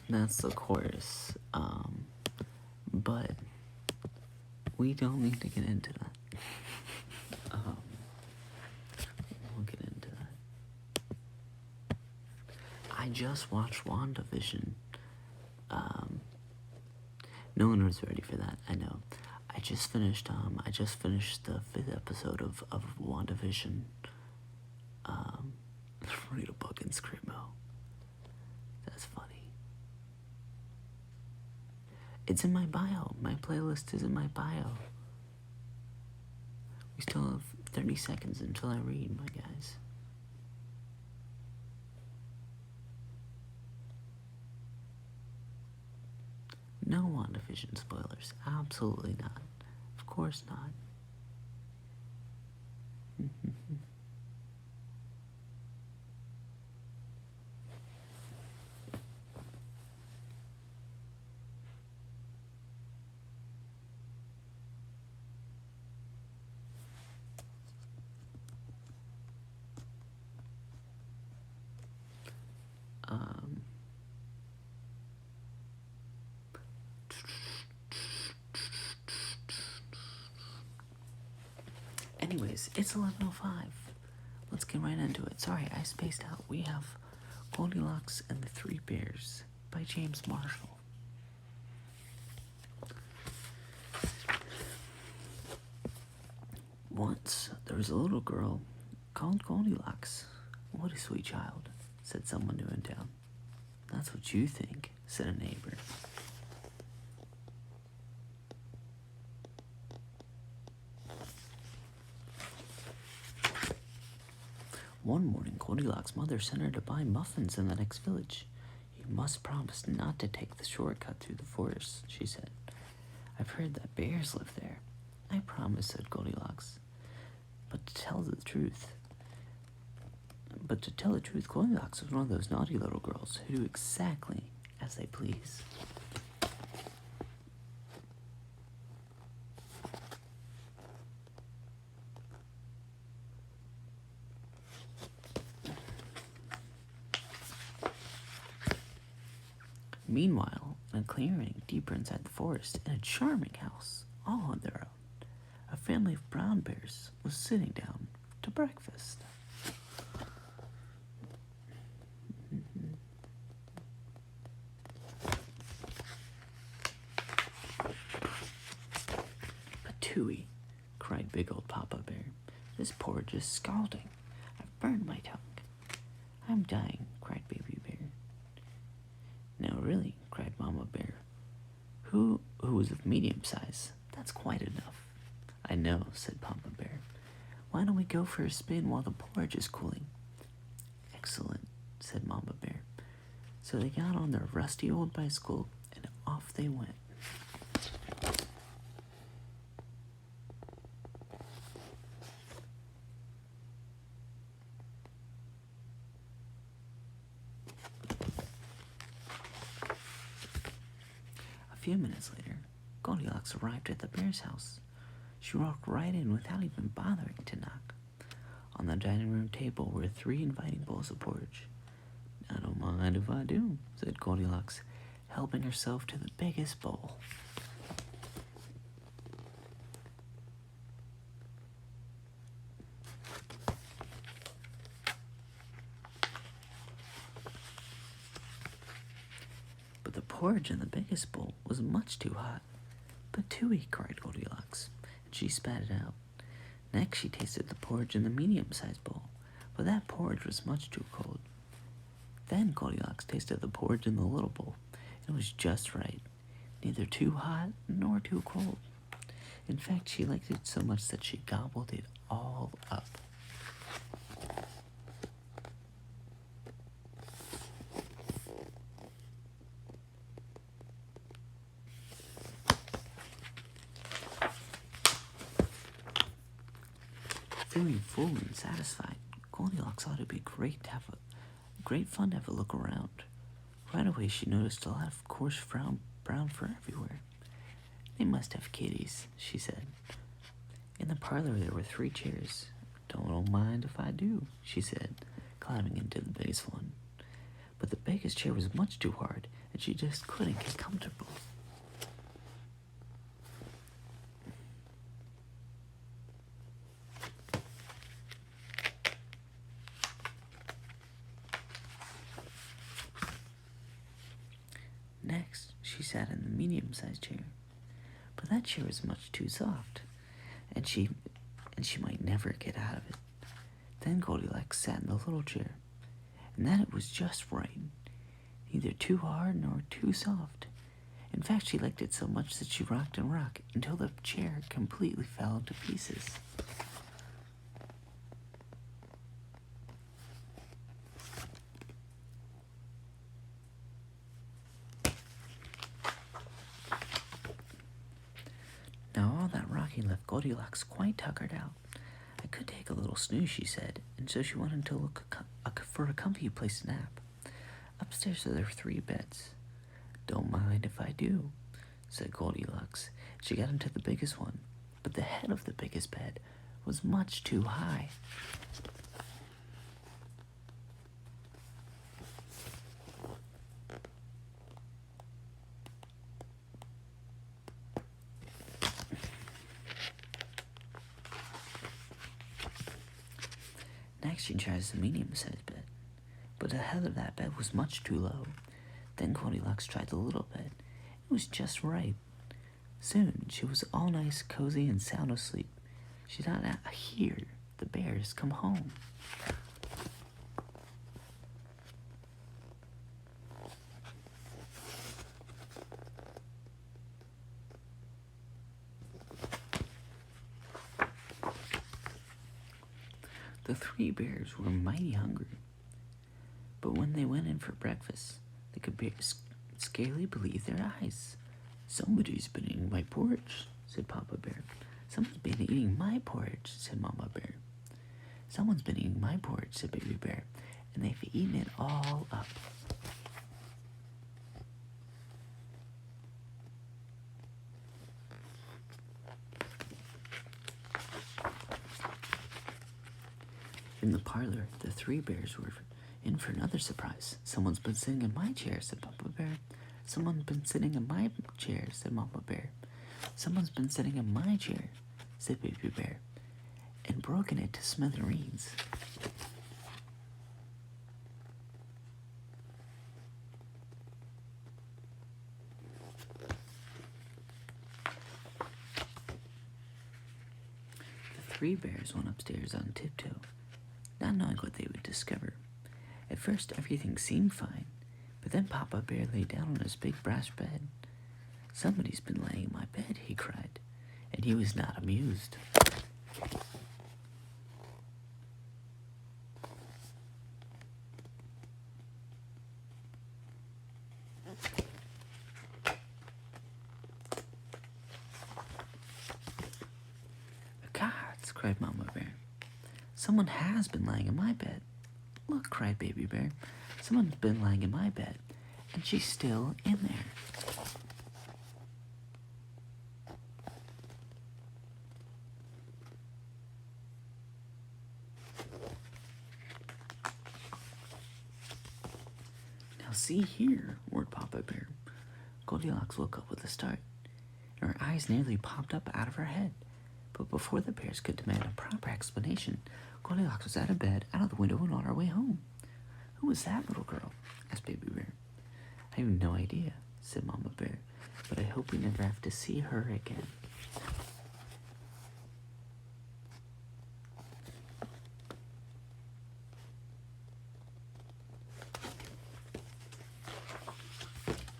That's the chorus. But we don't need to get into that. We'll get into that. I just watched WandaVision. No one was ready for that, I know. I just finished the 5th episode of WandaVision. Read a book in Screamo. That's funny. It's in my bio. My playlist is in my bio. We still have 30 seconds until I read, my guys. No WandaVision spoilers. Absolutely not. Of course not. Anyways, it's 11:05. Let's get right into it. Sorry, I spaced out. We have Goldilocks and the Three Bears by James Marshall. Once, there was a little girl called Goldilocks. What a sweet child, said someone new in town. That's what you think, said a neighbor. One morning, Goldilocks' mother sent her to buy muffins in the next village. You must promise not to take the shortcut through the forest, she said. I've heard that bears live there. I promise, said Goldilocks. But to tell the truth, Goldilocks was one of those naughty little girls who do exactly as they please. Meanwhile, in a clearing deeper inside the forest, in a charming house, all on their own, a family of brown bears was sitting down to breakfast. Patooey, cried big old Papa Bear. This porridge is scalding. I've burned my tongue. I'm dying, cried Baby Bear. No, really, cried Mama Bear, who was of medium size. That's quite enough. I know, said Papa Bear. Why don't we go for a spin while the porridge is cooling? Excellent, said Mama Bear. So they got on their rusty old bicycle and off they went. A few minutes later, Goldilocks arrived at the bear's house. She walked right in without even bothering to knock. On the dining room table were 3 inviting bowls of porridge. I don't mind if I do, said Goldilocks, helping herself to the biggest bowl. But the porridge in the biggest bowl was much too hot. Patooey, cried Goldilocks, and she spat it out. Next she tasted the porridge in the medium-sized bowl, but that porridge was much too cold. Then Goldilocks tasted the porridge in the little bowl. It was just right, neither too hot nor too cold. In fact, she liked it so much that she gobbled it all up. Feeling full and satisfied, Goldilocks thought it'd be great fun to have a look around. Right away, she noticed a lot of coarse brown fur everywhere. They must have kitties, she said. In the parlor, there were 3 chairs. Don't mind if I do, she said, climbing into the biggest one. but the biggest chair was much too hard, and she just couldn't get comfortable. Next, she sat in the medium-sized chair, but that chair was much too soft, and she might never get out of it. Then Goldilocks sat in the little chair, and then it was just right, neither too hard nor too soft. In fact, she liked it so much that she rocked and rocked until the chair completely fell into pieces. Now all that rocking left Goldilocks quite tuckered out. I could take a little snooze, she said, and so she wanted to look for a comfy place to nap. Upstairs there were 3 beds. Don't mind if I do, said Goldilocks. She got into the biggest one, but the head of the biggest bed was much too high. Next, she tries the medium-sized bed, but the head of that bed was much too low. Then Goldilocks tried the little bed. It was just right. Soon, she was all nice, cozy, and sound asleep. She did not hear the bears come home. The 3 bears were mighty hungry, but when they went in for breakfast, they could scarcely believe their eyes. "Somebody's been eating my porridge," said Papa Bear. "Someone's been eating my porridge," said Mama Bear. "Someone's been eating my porridge," said Baby Bear, "and they've eaten it all up." In the parlor, the 3 bears were in for another surprise. "Someone's been sitting in my chair," said Papa Bear. "Someone's been sitting in my chair," said Mama Bear. "Someone's been sitting in my chair," said Baby Bear, and broken it to smithereens. The 3 bears went upstairs on tiptoe, not knowing what they would discover. At first, everything seemed fine, but then Papa Bear lay down on his big brass bed. "Somebody's been laying in my bed," he cried, and he was not amused. "The gods!" cried Mama Bear. "Someone has been lying in my bed." "Look," cried Baby Bear. "Someone's been lying in my bed, and she's still in there." "Now see here," roared Papa Bear. Goldilocks woke up with a start, and her eyes nearly popped up out of her head. But before the bears could demand a proper explanation, Goldilocks was out of bed, out of the window, and on her way home. "Who was that little girl?" asked Baby Bear. "I have no idea," said Mama Bear, "but I hope we never have to see her again."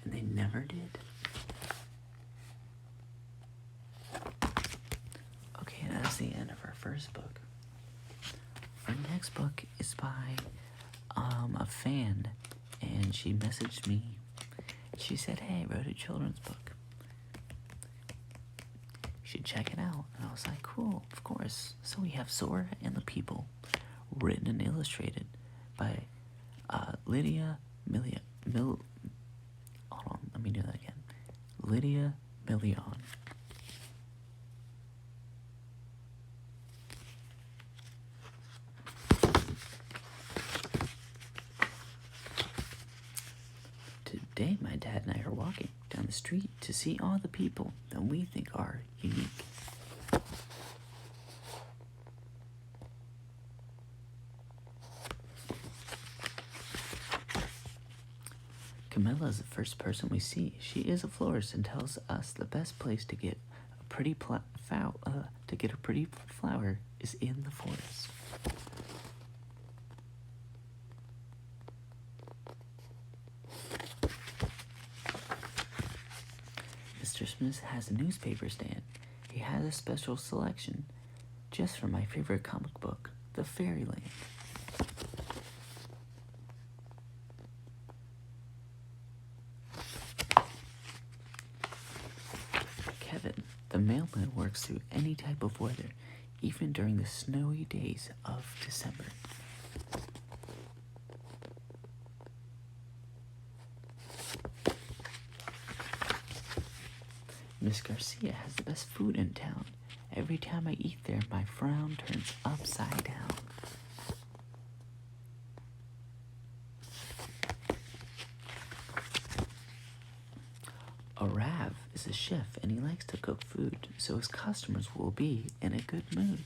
And they never did. Okay, that's the end of our first book. Our next book is by a fan, and she messaged me. She said, "Hey, I wrote a children's book. You should check it out." And I was like, "Cool, of course." So we have Sora and the People, written and illustrated by Lydia Hold on, let me do that again. Lydia Million. Today, my dad and I are walking down the street to see all the people that we think are unique. Camilla is the first person we see. She is a florist and tells us the best place to get a pretty flower is in the forest. Mr. Smith has a newspaper stand. He has a special selection just for my favorite comic book, The Fairyland. Kevin, the mailman, works through any type of weather, even during the snowy days of December. Miss Garcia has the best food in town. Every time I eat there, my frown turns upside down. Arav is a chef and he likes to cook food, so his customers will be in a good mood.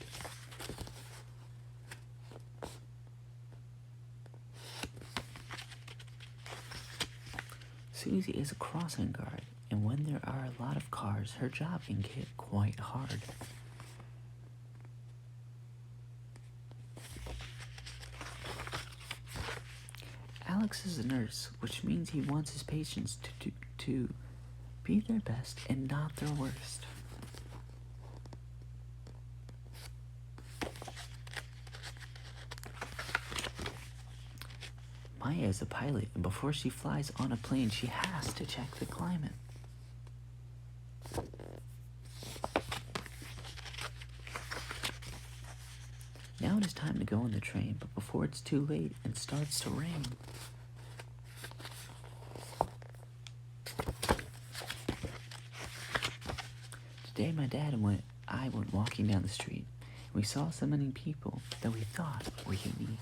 Susie is a crossing guard, and when there are a lot of cars, her job can get quite hard. Alex is a nurse, which means he wants his patients to be their best and not their worst. Maya is a pilot, and before she flies on a plane, she has to check the climate. Now it is time to go on the train, but before it's too late, it starts to rain. Today my dad and I went walking down the street, and we saw so many people that we thought were unique.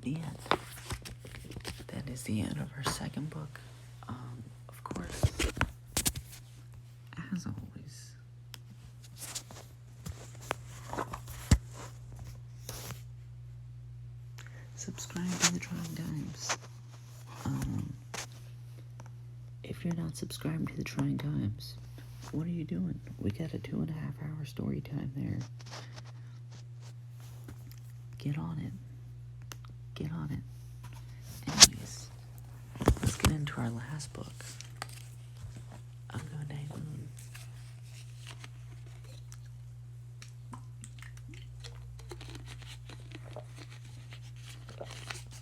The end. That is the end of our second book. Of course, as always, subscribe to the Trying Times. If you're not subscribed to the Trying Times, what are you doing? We got a 2.5 hour story time there. Get on it. Get on it. Anyways, let's get into our last book. A Good Night Moon.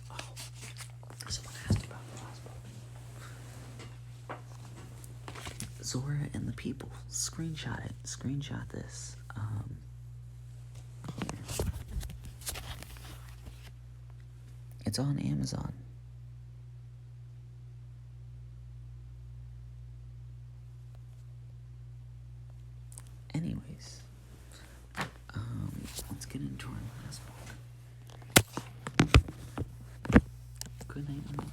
Oh, someone asked about the last book. Zora and the People. Screenshot it. Screenshot this. It's on Amazon. Anyways, let's get into our last book. Good Night Moon.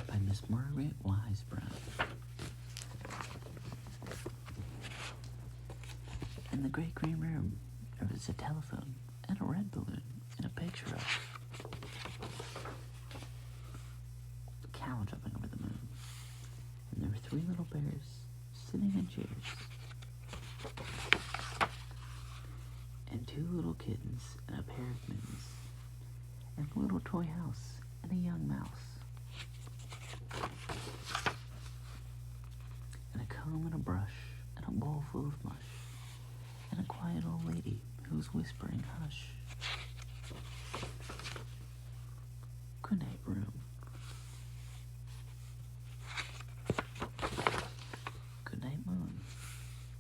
By Miss Margaret Wise Brown. In the great green room, there was a telephone and a red balloon and a picture of a cow jumping over the moon. And there were 3 little bears sitting in chairs. And 2 little kittens and a pair of mittens. And a little toy house and a young mouse. And a comb and a brush and a bowl full of mush. And a quiet old lady who's whispering hush. Good night, room. Good night, moon.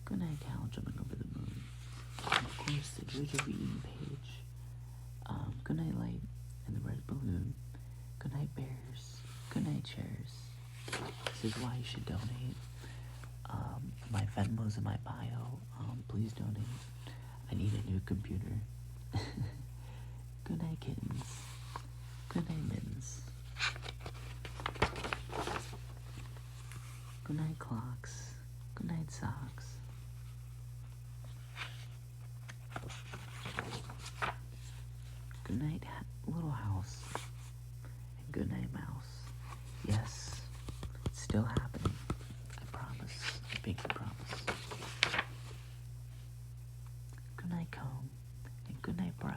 Good night, cow jumping over the moon. And of course, the Jojo Eating page. Good night, light and the red balloon. Good night, bears. Good night, chairs. This is why you should donate. my Venmo's in my bio. Please donate. I need a new computer. Good night, kittens. Good night, mittens. Good night, clocks. Good night, socks. Good night, little house. And good night, mouse. Yes, it's still happening. I promise. I make you promise. Good night, comb. And good night, brush.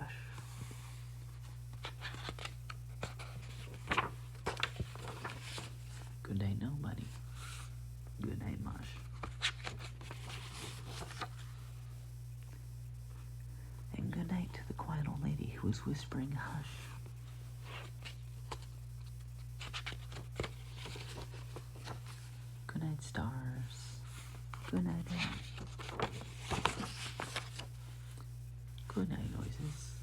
Good night, nobody. Good night, mush. And good night to the quiet old lady who was whispering hush. Good night, stars. Good night, air. Good night, noises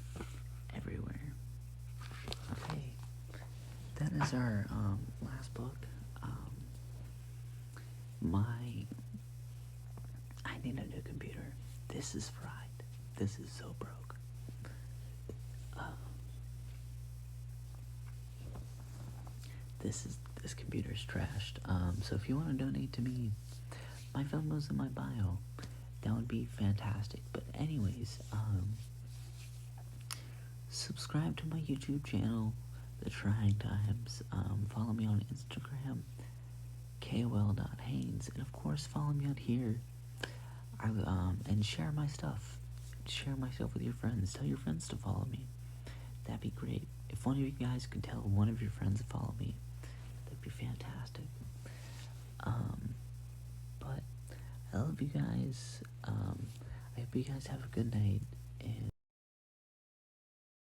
everywhere. Okay, that is our last book. I need a new computer. This is fried. This is so broke. This computer's trashed. So if you want to donate to me, my Venmo's in my bio. That would be fantastic. But anyways, subscribe to my YouTube channel, The Trying Times. Follow me on Instagram, kol.haynes, and of course follow me on here. And share my stuff. Share my stuff with your friends. Tell your friends to follow me. That'd be great. If one of you guys could tell one of your friends to follow me, that'd be fantastic. But I love you guys. I hope you guys have a good night.